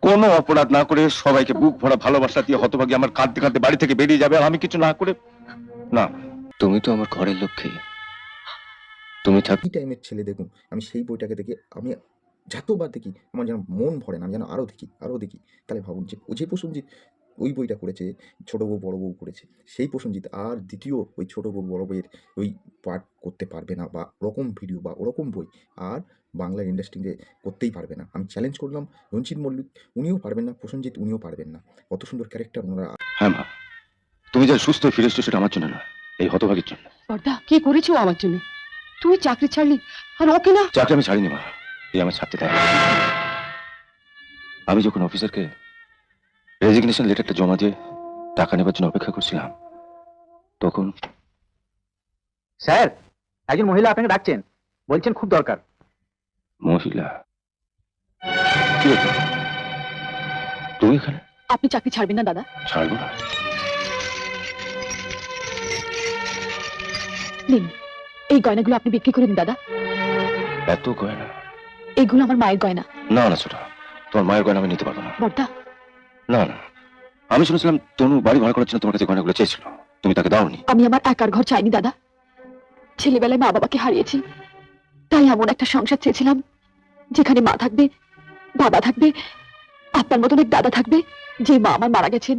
কোনো অপরাধ না করে সবাইকে বুক ভরা ভালোবাসা দিয়ে হতভাগী আমার কাঁদতে কাঁদতে বাড়ি থেকে বেরিয়ে যাবে, আর আমি কিছু না করে? না। তুমি তো আমার ঘরের লক্ষ্মী, তুমি থাক। এই টাইমের ছেলে দেখুন, আমি সেই বইটাকে দেখে আমি যতবার দেখি আমার যেন মন ভরে না, আমি যেন আরও দেখি আরও দেখি। তাহলে ভাবুন যে প্রসেনজিৎ ওই বইটা করেছে, ছোট বউ বড় বউ করেছে, সেই প্রসেনজিৎ আর দ্বিতীয় ওই ছোট বউ বড় বউয়ের ওই পার্ট করতে পারবে না, বা ওরকম ভিডিও বা ওরকম বই আর বাংলার ইন্ডাস্ট্রিতে করতেই পারবে না। আমি চ্যালেঞ্জ করলাম, রঞ্জিত মল্লিক উনিও পারবেন না, প্রসেনজিৎ উনিও পারবেন না। কত সুন্দর ক্যারেক্টার ওনারা। হ্যাঁ মা, তুমি যা সুস্থ ফিরে এসছো সেটা আমার জন্য না, এই হতভাগীর জন্য। বর্দা, কি করেছো আমার জন্য? তুই চাকরি ছাড়লি আর ওকে না? চাকরি আমি ছাড়িনি মা, এই আমার ছাড়তে দেয়। আমি যখন অফিসারকে রেজিগনেশন লেটারটা জমা দিয়ে টাকা নেবার জন্য অপেক্ষা করছিলাম, তখন স্যার, একজন মহিলা আপনাকে ডাকছেন, বলছেন খুব দরকার। মহিলা? কি ব্যাপার? তুমি এখানে? আপনি চাকরি ছাড়বেন না দাদা? ছাড়বো না। নিন, এই গয়নাগুলো আপনি বিক্রি করে দিন দাদা। এত গয়না? এগুলো আমার মায়ের গয়না। না না ছোট, তোমার মায়ের গয়না আমি নিতে পারবো না। বর্দা, না না, আমি শুনেছিলাম তনু বাড়ি ভাড়া করার জন্য তোমার কাছে গয়নাগুলো চেয়েছিল, তুমি তাকে দাওনি। আমি আমার একার ঘর চাইনি দাদা। ছেলেবেলায় মা বাবাকে হারিয়েছি, তাই এমন একটা সংসার চেয়েছিলাম যেখানে মা থাকবে, বাবা থাকবে, আপনার মতন এক দাদা থাকবে। যে মা আমার মারা গেছেন,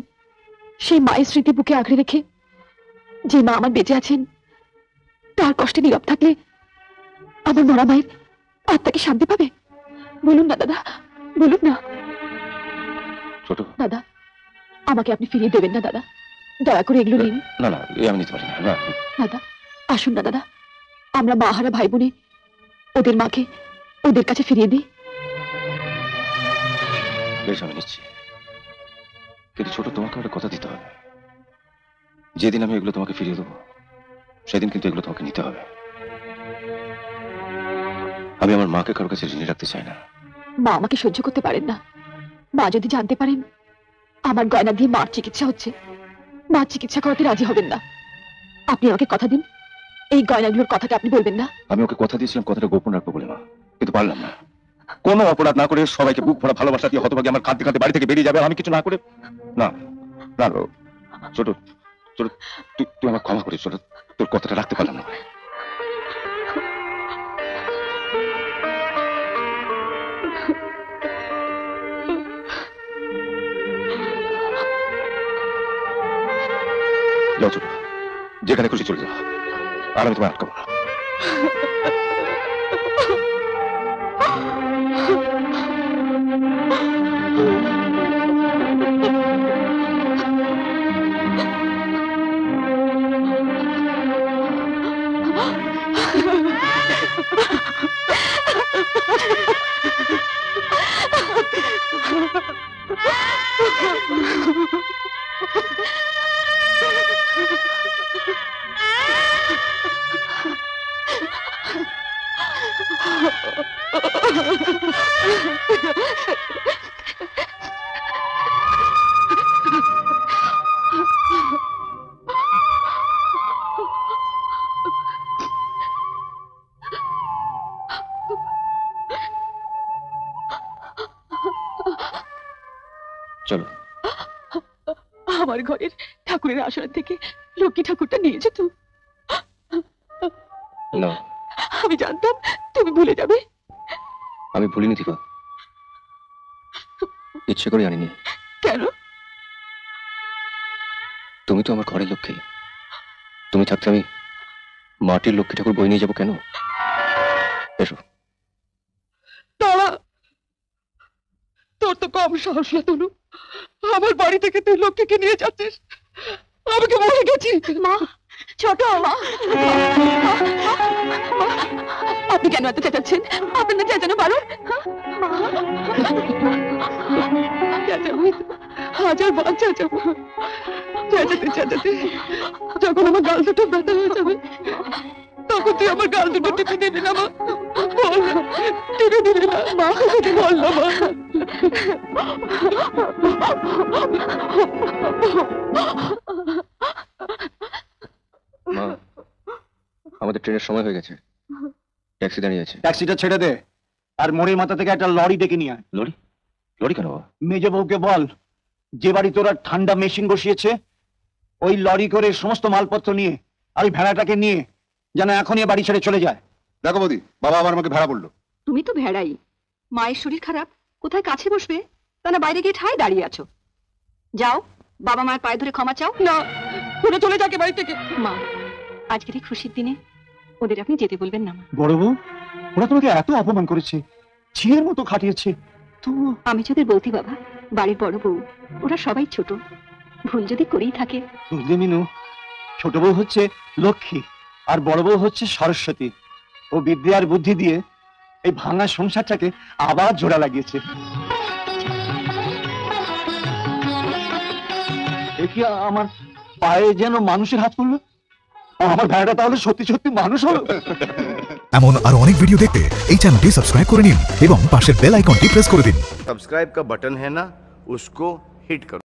সেই মায়ের স্মৃতি বুকে আঁকড়ে রেখে যে মা আমার বেঁচে আছেন, তার কষ্টে নীরব থাকলে আমার মরা মায়ের আত্মাকে শান্তি পাবে। বলুন না দাদা, বলুন না। ছোট, দাদা, আমাকে আপনি ফিরিয়ে দেবেন না দাদা, দয়া করে এগুলো নিন। না না, এ আমি নিতে পারি না। না দাদা, আসুন না দাদা, আমরা মা হারা ভাই বোনে ওদের মাকে ওদের কাছে ফিরিয়ে দিই। বেশ, আমি নিচ্ছি, কিন্তু ছোট তোমাকে একটা কথা দিতে হবে। যেদিন আমি এগুলো তোমাকে ফিরিয়ে দেবো, সেদিন কিন্তু এগুলো তোমাকে নিতে হবে। আমি আমার মাকে কারোর কাছে ঋণী রাখতে চাই না। মা আমাকে সহ্য করতে পারেন না। মা যদি জানতে পারেন আমার গয়না দিয়ে মার চিকিৎসা হচ্ছে, মা চিকিৎসা করাতে রাজি হবেন না। আপনি আমাকে কথা দিন, এই গয়নাগুলোর কথাটা আপনি বলবেন না। আমি ওকে কথা দিয়েছিলাম কথাটা গোপন রাখবো বলে মা, কিন্তু পারলাম না। কোনো অপরাধ না করে সবাইকে বুক ভরা ভালোবাসা দিয়ে হতভাগী আমার কাঁদতে কাঁদতে বাড়ি থেকে বেরিয়ে যাবে, আর আমি কিছু না করে? না না ছোট, ছোট, তুই আমার ক্ষমা করিস ছোট, তোর কথাটা রাখতে পারলাম না। যাও ছোট, যেখানে খুশি চলে যাও, আর আমি তোমায় আটকাবো না। চলো। আমার ঘরের ঠাকুরের আসন থেকে লক্ষ্মী ঠাকুরটা নিয়েছো তো? না, আমি জানতাম তুমি ভুলে যাবে। আমি ভুলিনি দীপা, ইচ্ছে করে আনিনি। কেন? তুমি তো আমার ঘরের লক্ষ্মী, তুমি থাকতে আমি মাটির লক্ষ্মী ঠাকুর বই নিয়ে যাবো কেন? এসো। তারা, তোর তো কম সাহস না তনু, আমার বাড়ি থেকে তুই লক্ষ্মীকে নিয়ে যাচ্ছিস। আমি কি মরে গেছি? মা, ছোট মা, আপনি কেন এত চেঁচাচ্ছেন? আপনার না চেঁচানো বারণ? চেঁচাবো, হাজার বার চেঁচাবো, চেঁচাতে চেঁচাতে যখন আমার গাল দুটো ব্যথা হয়ে যাবে, তখন তুই আমার গাল দুটো টিপে দিবি না মা? বল না, টিপে দিবি না মা? বল না মা। মা, আমাদের ট্রেনের সময় হয়ে গেছে, ট্যাক্সি দাঁড়িয়ে আছে। ট্যাক্সিটা ছেড়ে দে, আর মোড়ের মাথা থেকে একটা লরি ডেকে নিয়ে আয়। লরি? লরি কেন? মেজ বউকে বল, যে বাড়ি তোরা ঠান্ডা মেশিন বসিয়েছে ওই লরি করে সমস্ত মালপত্র নিয়ে আর ওই ভেড়াটাকে নিয়ে যেন এখনই বাড়ি ছেড়ে চলে যায়। দেখো বৌদি, বাবা আবার আমাকে ভেড়া বললো। তুমি তো ভেড়াই। মায়ের শরীর খারাপ, কোথায় কাছে বসবে, তা না বাইরে গিয়ে ঠায় দাঁড়িয়ে আছো। যাও, বাবা মায়ের পায়ে ধরে ক্ষমা চাও। না, ওরা চলে যাকে বাড়ি থেকে। মা, আজকের এই খুশির দিনে ওদের আপনি যেতে বলবেন না। মা, বড় বউ, ওরা তোমাকে এত অপমান করেছে, ছিঁড়ের মতো খাটিয়েছে, তো আমি যদি বলতি বাবা, বাড়ির বড় বউ, ওরা সবাই ছোট, ভুল যদি করেই থাকে। বুঝলে মিনু, ছোট বউ হচ্ছে লক্ষ্মী আর বড় বউ হচ্ছে সরস্বতী। ও বিদ্যে আর বুদ্ধি দিয়ে এই ভাঙা সংসারটাকে আবার জোড়া লাগিয়েছে। দেখি আমার পায়ে যেন মানুষের হাত পড়লো, আমার ভেড়াটা তাহলে সত্যি সত্যি মানুষ হলো। এমন আরো অনেক ভিডিও দেখতে এই চ্যানেলটি সাবস্ক্রাইব করে নিন এবং পাশের বেল আইকনটি প্রেস করে দিন। सब्सक्राइब का बटन है ना, उसको हिट करो।